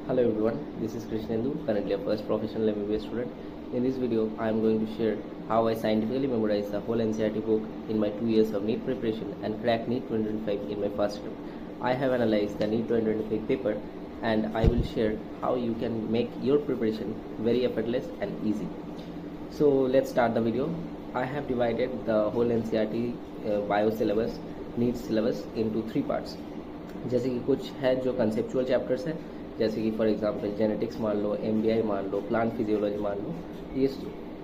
Hello everyone, this is Krishnendu, currently a first professional MBBS student. In this video, I am going to share how I scientifically memorized the whole NCERT book in my 2 years of NEET preparation and cracked NEET 2025 in my first attempt. I have analyzed the NEET 2025 paper and I will share how you can make your preparation very effortless and easy. So let's start the video. I have divided the whole NCERT bio syllabus, NEET syllabus into 3 parts. जैसे कि कुछ है जो conceptual chapters है, जैसे कि for example genetics मान लो, MBI मान लो, प्लांट फिजियोलॉजी मान लो, ये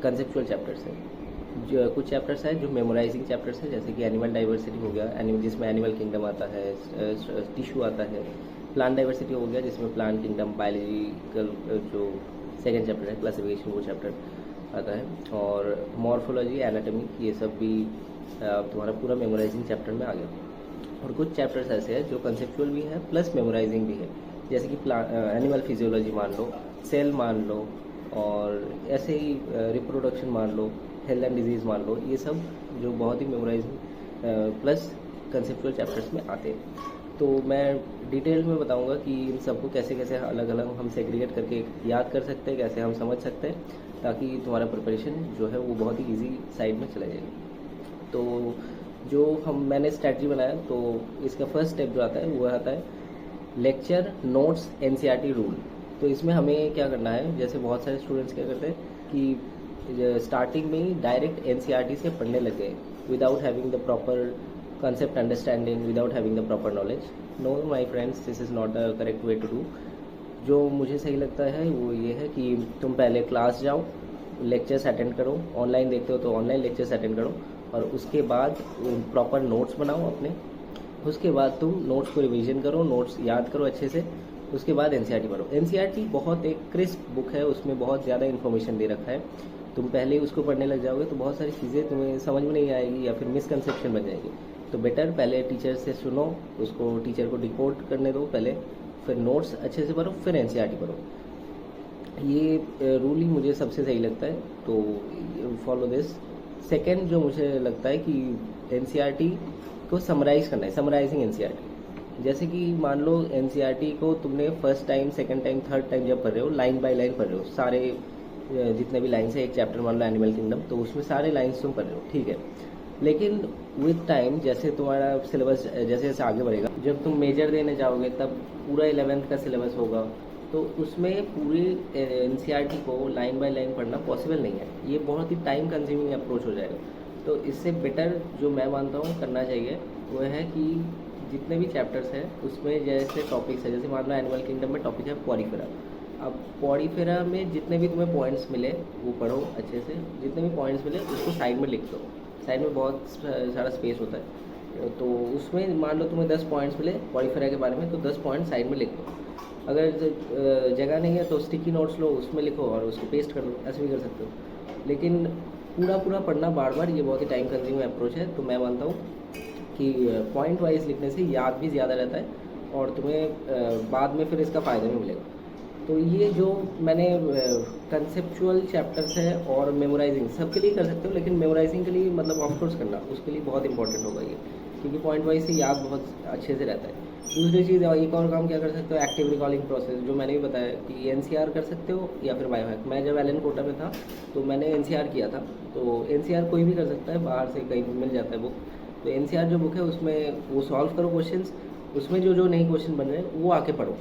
कंसेप्चुअल चैप्टर्स हैं। जो कुछ चैप्टर्स है जो मेमोराइजिंग चैप्टर्स है, जैसे कि एनिमल डाइवर्सिटी हो गया, जिसमें एनिमल किंगडम आता है, टिश्यू आता है। प्लांट डाइवर्सिटी हो गया जिसमें प्लांट किंगडम, बायोलॉजिकल जो सेकेंड चैप्टर है क्लासिफिकेशन, वो चैप्टर आता है। और मॉर्फोलॉजी, एनाटॉमी, ये सब भी तुम्हारा पूरा मेमोराइजिंग चैप्टर में आ गया। और कुछ चैप्टर्स ऐसे हैं जो कंसेप्चुअल भी है प्लस मेमोराइजिंग भी है, जैसे कि एनिमल फिजियोलॉजी मान लो, सेल मान लो, और ऐसे ही रिप्रोडक्शन मान लो, हेल्थ एंड डिजीज़ मान लो। ये सब जो बहुत ही मेमोराइजिंग प्लस कंसेप्चुअल चैप्टर्स में आते हैं। तो मैं डिटेल में बताऊंगा कि इन सबको कैसे कैसे अलग अलग हम सेग्रीगेट करके याद कर सकते हैं, कैसे हम समझ सकते हैं, ताकि तुम्हारा प्रिपरेशन जो है वो बहुत ही ईजी साइड में चला जाएगा। तो जो मैंने स्ट्रैटेजी बनाया, तो इसका फर्स्ट स्टेप जो आता है वो आता है लेक्चर नोट्स एनसीईआरटी रूल। तो इसमें हमें क्या करना है, जैसे बहुत सारे स्टूडेंट्स क्या करते हैं कि स्टार्टिंग में ही डायरेक्ट एनसीईआरटी से पढ़ने लग गए without having the proper concept understanding, without having the proper knowledge. No my friends, this is not the correct way to do. जो मुझे सही लगता है वो ये है कि तुम पहले क्लास जाओ, लेक्चर्स अटेंड करो, ऑनलाइन देखते हो तो ऑनलाइन लेक्चर्स अटेंड करो, और उसके बाद प्रॉपर नोट्स बनाओ अपने। उसके बाद तुम नोट्स को रिवीजन करो, नोट्स याद करो अच्छे से। उसके बाद एनसीईआरटी पढ़ो। एनसीईआरटी बहुत एक क्रिस्प बुक है, उसमें बहुत ज़्यादा इन्फॉर्मेशन दे रखा है। तुम पहले ही उसको पढ़ने लग जाओगे तो बहुत सारी चीज़ें तुम्हें समझ में नहीं आएगी या फिर मिसकंसेप्शन बन जाएगी। तो बेटर पहले टीचर से सुनो, उसको टीचर को डिकोड करने दो पहले, फिर नोट्स अच्छे से पढ़ो, फिर एनसीईआरटी पढ़ो। ये रूल ही मुझे सबसे सही लगता है, तो फॉलो दिस। सेकेंड जो मुझे लगता है कि एनसीईआरटी को समराइज़ करना है, समराइजिंग एनसीईआरटी। जैसे कि मान लो एनसीईआरटी को तुमने first time, second time, third time जब पढ़ रहे हो, लाइन बाय लाइन पढ़ रहे हो, सारे जितने भी लाइन्स है, एक चैप्टर मान लो एनिमल किंगडम, तो उसमें सारे लाइन्स तुम पढ़ रहे हो, ठीक है। लेकिन विद टाइम जैसे तुम्हारा सिलेबस जैसे जैसे आगे बढ़ेगा, जब तुम मेजर देने जाओगे तब पूरा 11th का सिलेबस होगा, तो उसमें पूरी एनसीईआरटी को लाइन बाय लाइन पढ़ना पॉसिबल नहीं है। ये बहुत ही टाइम कंज्यूमिंग अप्रोच हो जाएगा। तो इससे बेटर जो मैं मानता हूँ करना चाहिए वो है कि जितने भी चैप्टर्स हैं उसमें जैसे टॉपिक्स है, जैसे मान लो एनिमल किंगडम में टॉपिक है पॉरीफेरा। अब पॉरीफेरा में जितने भी तुम्हें पॉइंट्स मिले वो पढ़ो अच्छे से, जितने भी पॉइंट्स मिले उसको साइड में लिख दो। साइड में बहुत सारा स्पेस होता है, तो उसमें मान लो तुम्हें 10 पॉइंट्स मिले पॉलीफेरा के बारे में, तो 10 पॉइंट साइड में लिख दो। अगर जगह नहीं है तो स्टिकी नोट्स लो, उसमें लिखो और उसको पेस्ट कर लो, ऐसे भी कर सकते हो। लेकिन पूरा पूरा पढ़ना बार बार, ये बहुत ही टाइम कंज्यूमिंग अप्रोच है। तो मैं मानता हूँ कि पॉइंट वाइज लिखने से याद भी ज़्यादा रहता है और तुम्हें बाद में फिर इसका फ़ायदा भी मिलेगा। तो ये जो मैंने कंसेप्चुअल चैप्टर्स है और मेमोराइजिंग सबके लिए कर सकते हो, लेकिन मेमोराइजिंग के लिए मतलब ऑफकोर्स करना उसके लिए बहुत इंपॉर्टेंट होगा ये, क्योंकि पॉइंट वाइज से याद बहुत अच्छे से रहता है। दूसरी चीज़, एक और काम क्या कर सकते हो, एक्टिव रिकॉलिंग प्रोसेस, जो मैंने भी बताया कि एनसीईआर कर सकते हो या फिर बायोहैक। मैं जब एलन कोटा में था तो मैंने एनसीईआर किया था। तो एनसीईआर कोई भी कर सकता है, बाहर से कहीं भी मिल जाता है बुक। तो एनसीईआर जो बुक है उसमें वो सॉल्व करो क्वेश्चंस, उसमें जो जो नई क्वेश्चन बन रहे हैं वो आके पढ़ो।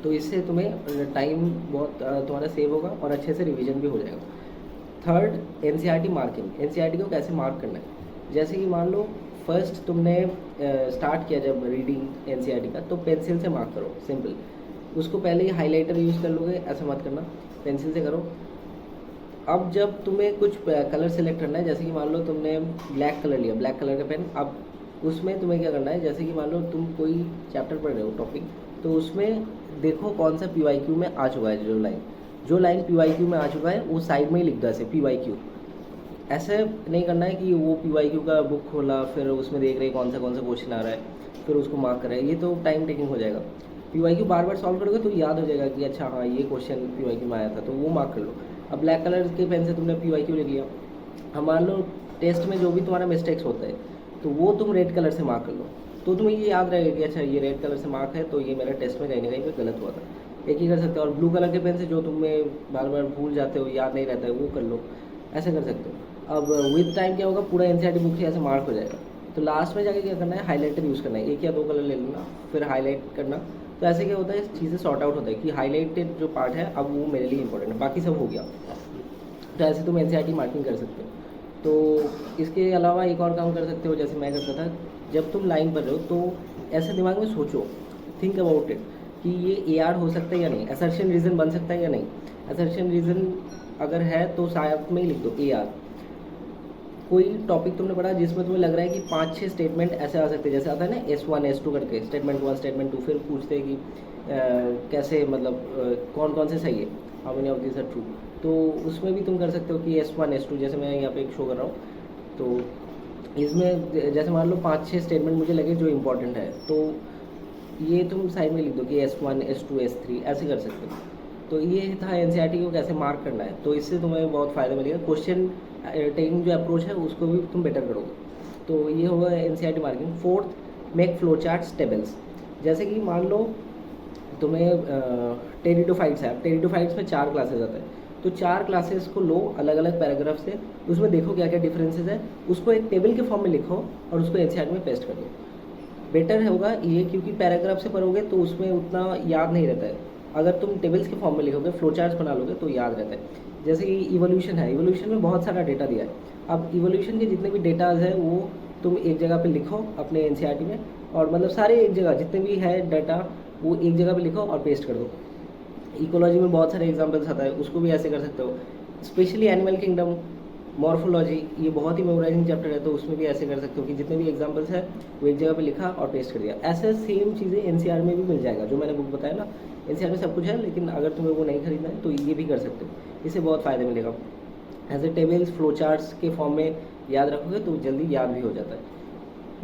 तो इससे तुम्हें टाइम बहुत तुम्हारा सेव होगा और अच्छे से रिवीजन भी हो जाएगा। Third, NCERT marking. एनसीईआरटी को कैसे मार्क करना है, जैसे कि मान लो फर्स्ट तुमने स्टार्ट किया जब रीडिंग एनसीईआरटी का, तो पेंसिल से मार्क करो, सिंपल। उसको पहले ही हाइलाइटर यूज़ कर लोगे, ऐसा मत करना, पेंसिल से करो। अब जब तुम्हें कुछ कलर सेलेक्ट करना है, जैसे कि मान लो तुमने ब्लैक कलर लिया, ब्लैक कलर का पेन, अब उसमें तुम्हें क्या करना है, जैसे कि मान लो तुम कोई चैप्टर पढ़ रहे हो टॉपिक, तो उसमें देखो कौन सा पीवाईक्यू में आ चुका है। जो लाइन पीवाईक्यू में आ चुका है वो साइड में ही लिख दो, ऐसे पीवाईक्यू। ऐसे नहीं करना है कि वो पीवाईक्यू का बुक खोला फिर उसमें देख रहे कौन सा क्वेश्चन आ रहा है फिर उसको मार्क कर रहे हैं, ये तो टाइम टेकिंग हो जाएगा। पीवाईक्यू बार बार सॉल्व करोगे तो याद हो जाएगा कि अच्छा हाँ ये क्वेश्चन पीवाईक्यू में आया था, तो वो मार्क कर लो। अब ब्लैक कलर के पेन से तुमने पीवाईक्यू लिख लिया, अब मान लो टेस्ट में जो भी तुम्हारा मिस्टेक्स होता है तो वो तुम रेड कलर से मार्क कर लो, तो तुम्हें ये याद रहेगा कि अच्छा ये रेड कलर से मार्क है तो ये मेरा टेस्ट में कहीं ना कहीं पे गलत हुआ था। एक ही कर सकते हो। और ब्लू कलर के पेन से जो तुम्हें बार बार भूल जाते हो, याद नहीं रहता है, वो कर लो, ऐसे कर सकते हो। अब विद टाइम क्या होगा, पूरा एनसीईआरटी बुक से ऐसे मार्क हो जाएगा। तो लास्ट में जाके क्या करना है, हाईलाइटर यूज़ करना है, एक या दो कलर ले लेना, फिर हाईलाइट करना। तो ऐसे क्या होता है, चीज़ें सॉर्ट आउट होता है कि हाईलाइटेड जो पार्ट है अब वो मेरे लिए इंपॉर्टेंट है, बाकी सब हो गया। तो ऐसे तुम एनसीईआरटी मार्किंग कर सकते हो। तो इसके अलावा एक और काम कर सकते हो, जैसे मैं करता था, जब तुम लाइन पर हो तो ऐसे दिमाग में सोचो, थिंक अबाउट इट, कि ये AR हो सकता है या नहीं, असर्शन रीज़न बन सकता है या नहीं। असर्शन रीज़न अगर है तो साथ में ही लिख दो AR। कोई टॉपिक तुमने पढ़ा जिसमें तुम्हें लग रहा है कि 5-6 स्टेटमेंट ऐसे आ सकते हैं, जैसे आता है ना S1 S2 करके, स्टेटमेंट 1 स्टेटमेंट 2, फिर पूछते हैं कि कैसे, मतलब कौन कौन से सही है, how many of this are true. तो उसमें भी तुम कर सकते हो कि S1 S2, जैसे मैं यहाँ पे एक शो कर रहा हूँ, तो इसमें जैसे मान लो 5-6 स्टेटमेंट मुझे लगे जो इंपॉर्टेंट है, तो ये तुम साइड में लिख दो कि S1 S2 S3 ऐसे कर सकते हो। तो ये था एनसीईआरटी को कैसे मार्क करना है। तो इससे तुम्हें बहुत फ़ायदा मिलेगा, क्वेश्चन टेकिंग जो अप्रोच है उसको भी तुम बेटर करोगे। तो ये होगा NCERT marking. Fourth, make flow charts tables. जैसे कि मान लो तुम्हें टेरिडोफाइट्स है, टेरिडोफाइट्स में 4 क्लासेस आते हैं, तो 4 क्लासेस को लो अलग अलग पैराग्राफ से, उसमें देखो क्या क्या डिफरेंसेस है, उसको एक टेबल के फॉर्म में लिखो और उसको एनसीईआरटी में पेस्ट कर दो। बेटर होगा ये, क्योंकि पैराग्राफ से पढ़ोगे तो उसमें उतना याद नहीं रहता है। अगर तुम टेबल्स के फॉर्म में लिखोगे, फ्लो चार्ट्स बना लोगे तो याद रहता है। जैसे कि इवोल्यूशन है, इवोल्यूशन में बहुत सारा डेटा दिया है। अब इवोल्यूशन के जितने भी डेटाज है वो तुम एक जगह पे लिखो अपने एनसीईआरटी में, और मतलब सारे एक जगह जितने भी है डाटा वो एक जगह पे लिखो और पेस्ट कर दो। इकोलॉजी में बहुत सारे एग्जाम्पल्स आता है, उसको भी ऐसे कर सकते हो। स्पेशली एनिमल किंगडम, मॉर्फोलॉजी, ये बहुत ही मेमोराइजिंग चैप्टर है, तो उसमें भी ऐसे कर सकते हो कि जितने भी एग्जाम्पल्स है वो एक जगह पे लिखा और पेस्ट कर दिया। ऐसे सेम चीज़ें एनसीईआर में भी मिल जाएगा, जो मैंने बुक बताया ना, एनसीईआर में सब कुछ है, लेकिन अगर तुम्हें वो नहीं खरीदना है तो ये भी कर सकते हो, इससे बहुत फ़ायदा मिलेगा। ऐसे टेबल्स फ्लो चार्ट्स के फॉर्म में याद रखोगे तो जल्दी याद भी हो जाता है।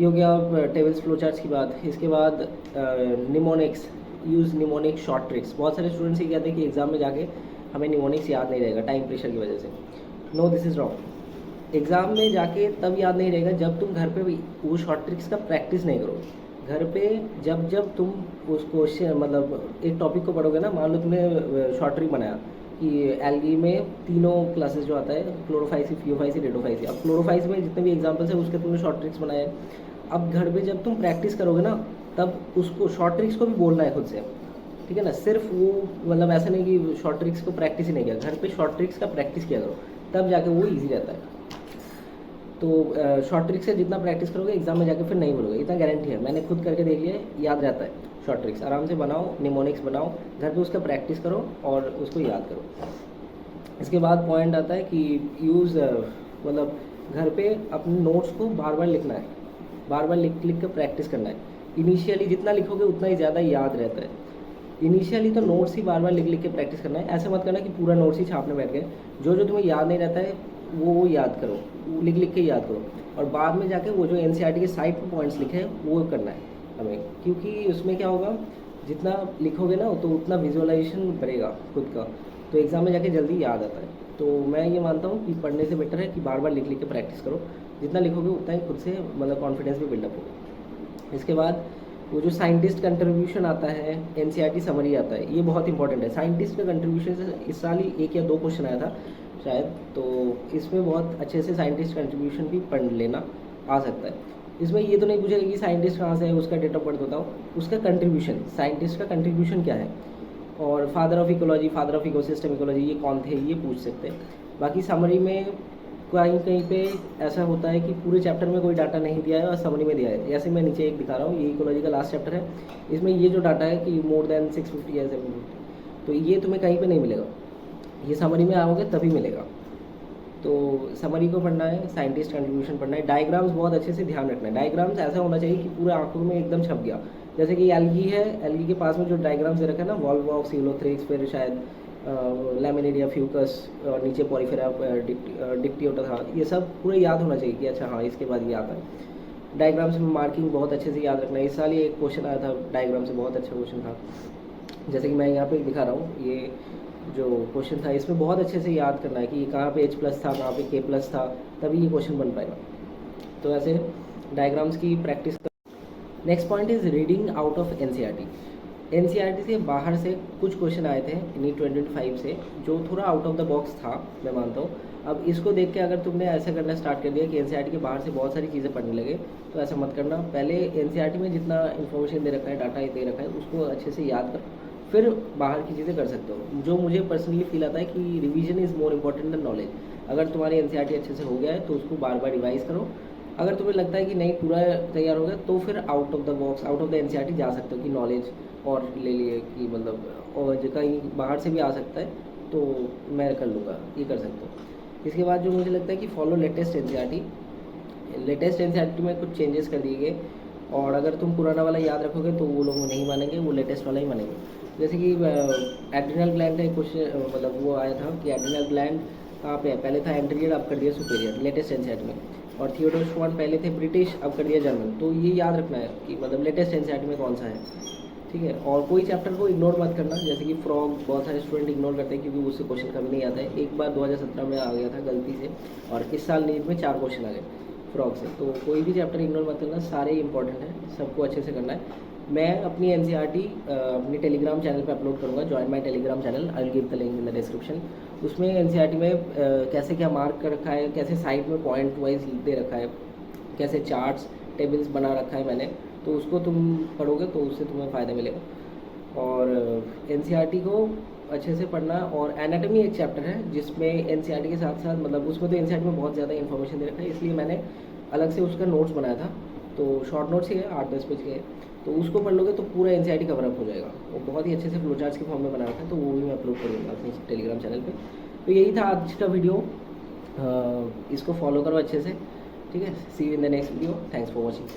ये हो गया टेबल्स फ्लो चार्ट्स की बात। इसके बाद mnemonics, use mnemonic short tricks. बहुत सारे स्टूडेंट्स ये कहते हैं कि एग्जाम में जाके हमें निमोनिक्स याद नहीं रहेगा टाइम प्रेशर की वजह से। No, this is wrong. Exam में जाके तब याद नहीं रहेगा जब तुम घर पे भी वो शॉर्ट ट्रिक्स का प्रैक्टिस नहीं करोगे। घर पे जब जब तुम उस क्वेश्चन, मतलब एक टॉपिक को पढ़ोगे ना, मान लो तुमने शॉर्ट ट्रिक बनाया कि एल्गी में तीनों क्लासेस जो आता है, क्लोरोफाइसी, फियोफाइसी, रेडोफाइसी। अब क्लोरोफाइस में जितने भी एग्जाम्पल्स है उसके तुमने शॉर्ट ट्रिक्स बनाए। अब घर पे जब तुम प्रैक्टिस करोगे ना, तब उसको शॉर्ट ट्रिक्स को भी बोलना है खुद से, ठीक है ना। सिर्फ वो मतलब ऐसा नहीं कि शॉर्ट ट्रिक्स को प्रैक्टिस ही नहीं किया, घर पे शॉर्ट ट्रिक्स का प्रैक्टिस किया करो, तब जाके वो ईजी रहता है। तो शॉर्ट ट्रिक्स से जितना प्रैक्टिस करोगे एग्जाम में जाके फिर नहीं भूलोगे, इतना गारंटी है, मैंने खुद करके देख लिया, याद रहता है। शॉर्ट ट्रिक्स आराम से बनाओ, निमोनिक्स बनाओ, घर पे उसका प्रैक्टिस करो और उसको याद करो। इसके बाद पॉइंट आता है कि यूज़, मतलब घर पे अपने नोट्स को बार बार लिखना है, बार बार लिख लिख कर प्रैक्टिस करना है। इनिशियली जितना लिखोगे उतना ही ज़्यादा याद रहता है। इनिशियली तो नोट्स ही बार बार लिख लिख के प्रैक्टिस करना है। ऐसे मत करना कि पूरा नोट्स ही छापने बैठ गए। जो जो तुम्हें याद नहीं रहता है वो याद करो, वो लिख लिख के याद करो, और बाद में जाके वो जो एनसीईआरटी के साइड पर पॉइंट्स लिखे हैं वो करना है हमें। क्योंकि उसमें क्या होगा, जितना लिखोगे ना तो उतना विजुअलाइजेशन बढ़ेगा खुद का, तो एग्ज़ाम में जाके जल्दी याद आता है। तो मैं ये मानता हूँ कि पढ़ने से बेटर है कि बार बार लिख लिख के प्रैक्टिस करो, जितना लिखोगे उतना ही खुद से मतलब कॉन्फिडेंस भी बिल्डअप होगा। इसके बाद वो जो साइंटिस्ट कंट्रीब्यूशन आता है, एनसीईआरटी समरी आता है, ये बहुत इंपॉर्टेंट है। साइंटिस्ट का कंट्रीब्यूशन से इस साल ही 1 या 2 क्वेश्चन आया था शायद, तो इसमें बहुत अच्छे से साइंटिस्ट कंट्रीब्यूशन भी पढ़ लेना आ सकता है। इसमें ये तो नहीं पूछेगा कि साइंटिस्ट कहाँ से है, उसका डेट ऑफ बर्थ बताओ, उसका कंट्रीब्यूशन, साइंटिस्ट का कंट्रीब्यूशन क्या है, और father of ecology, father of ecosystem ecology, ये कौन थे, ये पूछ सकते हैं। बाकी समरी में कहीं कहीं पे ऐसा होता है कि पूरे चैप्टर में कोई डाटा नहीं दिया है और समरी में दिया है। जैसे मैं नीचे एक दिखा रहा हूँ, ये इकोलॉजी का लास्ट चैप्टर है, इसमें ये जो डाटा है कि मोर देन 650 या 750, तो ये तुम्हें कहीं पे नहीं मिलेगा, ये समरी में आओगे तभी मिलेगा। तो समरी को पढ़ना है, साइंटिस्ट कंट्रीब्यूशन पढ़ना है। डायग्राम्स बहुत अच्छे से ध्यान रखना है, डायग्राम्स ऐसा होना चाहिए कि पूरे आंखों में एकदम छप गया। जैसे कि एल्गी है, एल्गी के पास में जो डायग्राम्स दे रखा है ना, वॉल्वॉक्स, यूलोथ्रिक्स, फिर शायद लैमिनेरिया, फ्यूकस, और नीचे पॉलीफेरा, डिक्टियोटा था, ये सब पूरा याद होना चाहिए कि अच्छा हाँ इसके बाद ये आता है। डायग्राम्स में मार्किंग बहुत अच्छे से याद रखना है। इस साल ये एक क्वेश्चन आया था डायग्राम से, बहुत अच्छा क्वेश्चन था, जैसे कि मैं यहाँ पे दिखा रहा हूँ, ये जो क्वेश्चन था इसमें बहुत अच्छे से याद करना है कि कहाँ पे H+ था, कहाँ पे K+ था, तभी ये क्वेश्चन बन पाएगा। तो ऐसे डायग्राम्स की प्रैक्टिस कर। Next point is reading out of NCERT. NCERT से बाहर से कुछ क्वेश्चन आए थे नीट 2025 से, जो थोड़ा आउट ऑफ द बॉक्स था, मैं मानता हूँ। अब इसको देख के अगर तुमने ऐसा करना स्टार्ट कर दिया कि एनसीईआरटी के बाहर से बहुत सारी चीज़ें पढ़ने लगे, तो ऐसा मत करना। पहले एनसीईआरटी में जितना इन्फॉर्मेशन दे रखा है, डाटा दे रखा है, उसको अच्छे से याद करो, फिर बाहर की चीज़ें कर सकते हो। जो मुझे पर्सनली फील आता है कि revision is more important than knowledge. अगर तुम्हारी एनसीईआरटी अच्छे से हो गया है तो उसको बार बार रिवाइज करो। अगर तुम्हें लगता है कि नहीं पूरा तैयार हो गया, तो फिर out of the box, out of the NCERT जा सकते हो कि नॉलेज और ले लिए कि मतलब और जो कहीं बाहर से भी आ सकता है, तो मैं कर लूँगा, ये कर सकते हो। इसके बाद जो मुझे लगता है कि follow latest NCERT. Latest NCERT में कुछ चेंजेस कर दिए गए, और अगर तुम पुराना वाला याद रखोगे तो वो लोग नहीं मानेंगे, वो लेटेस्ट वाला ही मानेंगे। जैसे कि एड्रिनल ग्लैंड का एक क्वेश्चन, मतलब वो आया था कि एड्रिनल ग्लैंड कहाँ पे है। पहले था एंटीरियर, अब कर दिया सुपीरियर लेटेस्ट एनसीईआरटी में। और थियोडोर श्वान पहले थे ब्रिटिश, अब कर दिया जर्मन। तो ये याद रखना है कि मतलब लेटेस्ट एनसीईआरटी में कौन सा है, ठीक है। और कोई चैप्टर को इग्नोर मत करना, जैसे कि फ्रॉग बहुत सारे स्टूडेंट इग्नोर करते हैं क्योंकि उससे क्वेश्चन कभी नहीं आता है। एक बार 2017 में आ गया था गलती से, और इस साल नीट में 4 क्वेश्चन आ गए फ्रॉग से। तो कोई भी चैप्टर इग्नोर मत करना, सारे इंपॉर्टेंट हैं, सबको अच्छे से करना है। मैं अपनी एनसीईआरटी अपनी टेलीग्राम चैनल पे अपलोड करूँगा। Join my Telegram channel, I will give the link in the description. उसमें एनसीईआरटी में कैसे क्या मार्क कर रखा है, कैसे साइड में पॉइंट वाइज दे रखा है, कैसे चार्ट्स टेबल्स बना रखा है मैंने, तो उसको तुम पढ़ोगे तो उससे तुम्हें फ़ायदा मिलेगा। और एनसीईआरटी को अच्छे से पढ़ना। और एनाटॉमी एक चैप्टर है जिसमें एनसीईआरटी के साथ साथ, मतलब उसमें तो एनसीईआरटी में बहुत ज़्यादा इन्फॉर्मेशन दे रखा है, इसलिए मैंने अलग से उसका नोट्स बनाया था। तो शॉर्ट नोट्स ही है, 8-10 पेज के, तो उसको पढ़ लोगे तो पूरा एनसीईआरटी कवर अप हो जाएगा। वो बहुत ही अच्छे से फ्लो चार्ट्स के फॉर्म में बना रखा है, तो वो भी मैं अपलोड करूँगा अपने टेलीग्राम चैनल पे। तो यही था आज का वीडियो, इसको फॉलो करो अच्छे से, ठीक है। See you in the next video, thanks for watching.